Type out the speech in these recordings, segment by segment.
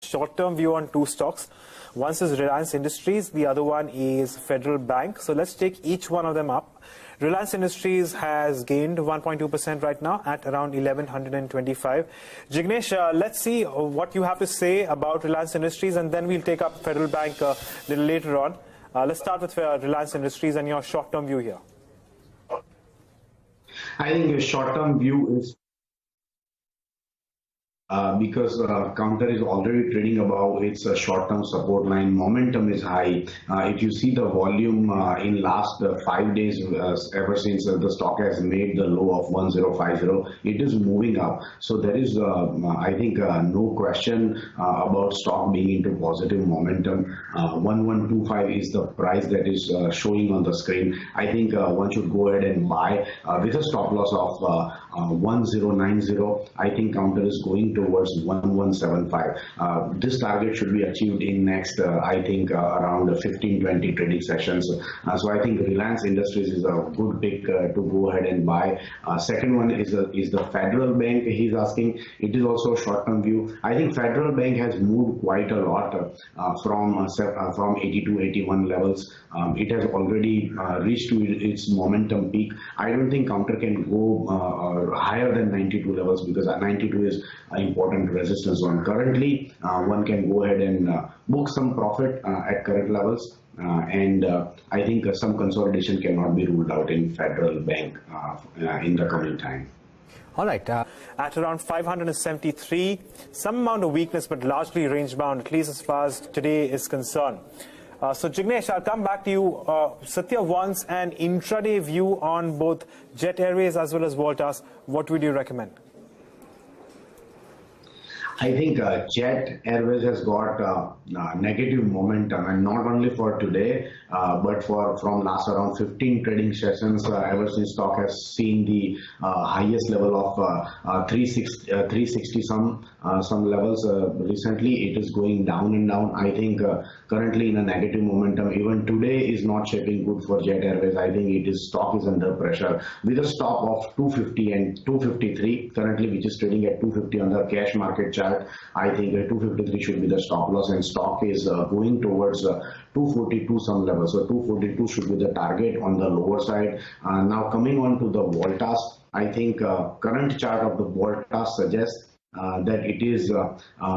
short-term view on two stocks. One is Reliance Industries, the other one is Fedral Bank. So let's take each one of them up. Reliance Industries has gained 1.2% right now at around 1125. Jignesh, let's see what you have to say about Reliance Industries, and then we'll take up Federal Bank a little later on. Let's start with Reliance Industries and your short-term view here. I think the short-term view is because counter is already trading above its short-term support line. Momentum is high. If you see the volume in last 5 days, ever since the stock has made the low of 1050, it is moving up. So there is, I think, no question about stock being into positive momentum. 1125 is the price that is showing on the screen. I think one should go ahead and buy with a stop loss of 1090. I think counter is going towards 1175. This target should be achieved in next, I think, around 15-20 trading sessions. So I think Reliance Industries is a good pick to go ahead and buy. Second one is the Federal Bank. He's asking. It is also a short-term view. I think Federal Bank has moved quite a lot from 82, 81 levels. It has already reached to its momentum peak. I don't think counter can go higher than 92 levels, because 92 is an important resistance zone. Currently, one can go ahead and book some profit at current levels. And I think some consolidation cannot be ruled out in Federal Bank in the coming time. All right. At around 573, some amount of weakness, but largely range bound, at least as far as today is concerned. So Jignesh, I'll come back to you. Satya wants an intraday view on both Jet Airways as well as Voltas. What would you recommend? I think Jet Airways has got negative momentum, and not only for today, but from last around 15 trading sessions, ever since stock has seen the highest level of 360 some levels. Recently, it is going down and down. I think currently in a negative momentum. Even today is not shaping good for Jet Airways. I think stock is under pressure with a stop of 250 and 253 currently, which is trading at 250 on the cash market chart. I think 253 should be the stop loss, and stock is going towards 242 some level. So 242 should be the target on the lower side. Now coming on to the Voltas, I think current chart of the Voltas suggests that it is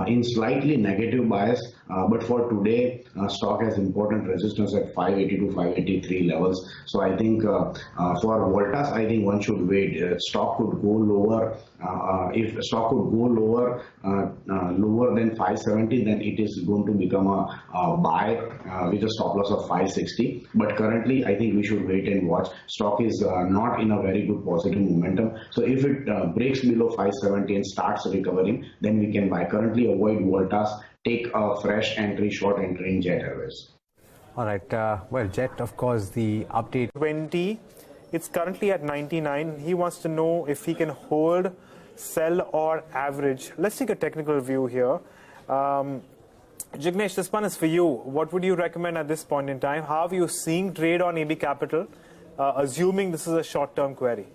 in slightly negative bias, but for today stock has important resistance at 580 to 583 levels. So I think for Voltas, I think one should wait. Stock could go lower. If stock could go lower than 570, then it is going to become a buy with a stop loss of 560. But currently, I think we should wait and watch. Stock is not in a very good positive momentum. So if it breaks below 570 and starts recovering, then we can buy. Currently, avoid Voltas. Take a fresh entry, short entry in Jet Airways. All right. Well, Jet, of course, the update 20. It's currently at 99. He wants to know if he can hold, sell, or average. Let's take a technical view here. Jignesh, this one is for you. What would you recommend at this point in time? How are you seeing trade on AB Capital, assuming this is a short-term query?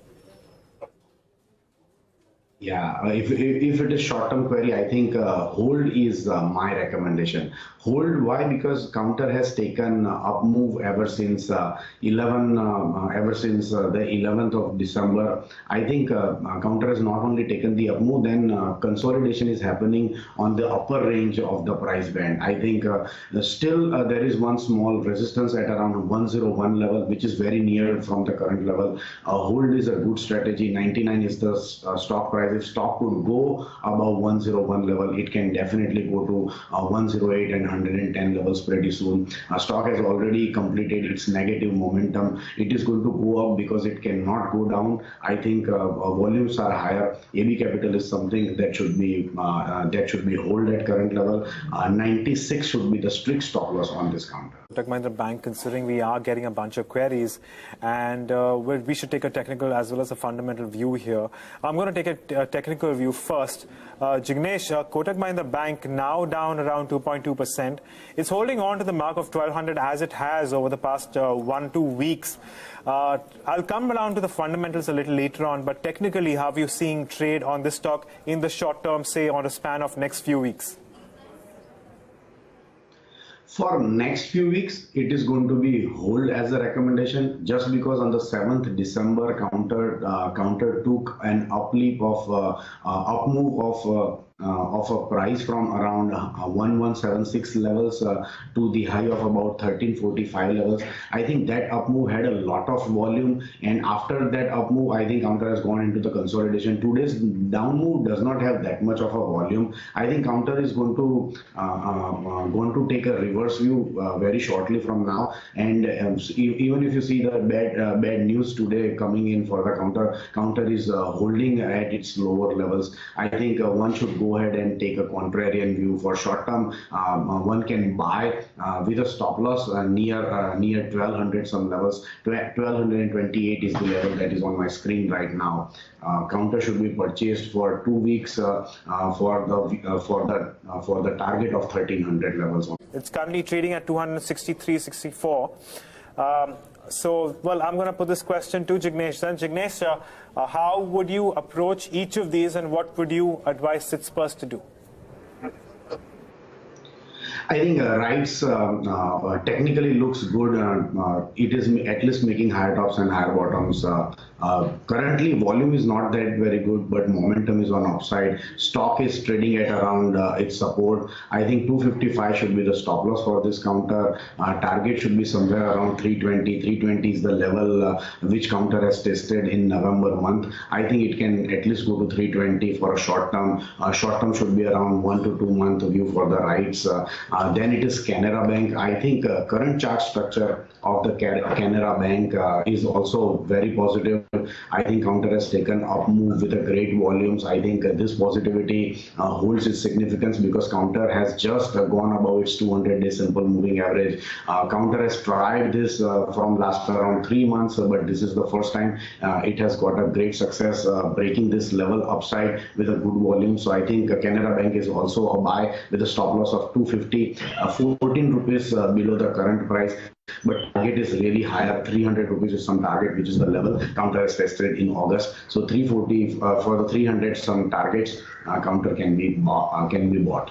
Yeah, if it is short-term query, I think hold is my recommendation. Hold, why? Because counter has taken up move ever since the 11th of December. I think counter has not only taken the up move, then consolidation is happening on the upper range of the price band. I think still there is one small resistance at around 101 level, which is very near from the current level. Hold is a good strategy. 99 is the stock price. If stock could go above 101 level, it can definitely go to 108 and 110 levels pretty soon. Stock has already completed its negative momentum. It is going to go up because it cannot go down. I think volumes are higher. AB Capital is something that should be hold at current level. 96 should be the strict stop loss on this counter. Kotak Mahindra Bank, considering we are getting a bunch of queries, and we should take a technical as well as a fundamental view here. I'm going to take a technical view first. Jignesh, Kotak Mahindra Bank now down around 2.2%. It's holding on to the mark of 1200 as it has over the past 1-2 weeks. I'll come around to the fundamentals a little later on, but technically, how are you seeing trade on this stock in the short term, say on a span of next few weeks? For next few weeks, it is going to be hold as a recommendation, just because on the 7th December counter took an up move of a price from around 1176 levels to the high of about 1345 levels. I think that up move had a lot of volume, and after that up move, I think counter has gone into the consolidation. Today's down move does not have that much of a volume. I think counter is going to take a reverse view very shortly from now. And even if you see the bad news today coming in for the counter is holding at its lower levels. I think one should go ahead and take a contrarian view. For short term, one can buy with a stop loss near 1200 some levels. 1228 is the level that is on my screen right now. Counter should be purchased for 2 weeks for the target of 1300 levels. It's currently trading at 263.64. Well, I'm going to put this question to Jignesh. Then, Jignesh, how would you approach each of these, and what would you advise Sitspurs to do? I think RITES technically looks good. It is at least making higher tops and higher bottoms. Currently, volume is not that very good, but momentum is on upside. Stock is trading at around its support. I think 255 should be the stop loss for this counter. Target should be somewhere around 320. 320 is the level which counter has tested in November month. I think it can at least go to 320 for a short term. Short term should be around 1 to 2 month view for the RITES. Then it is Canara Bank. I think current chart structure of the Canara Bank is also very positive. I think counter has taken up move with a great volumes. I think this positivity holds its significance because counter has just gone above its 200-day simple moving average. Counter has tried this from last around 3 months, but this is the first time it has got a great success breaking this level upside with a good volume. So I think Canara Bank is also a buy with a stop loss of 250, 14 rupees below the current price. But target is really higher. 300 rupees is some target, which is the level counter has tested in August. So 340 for the 300 some targets, counter can be bought.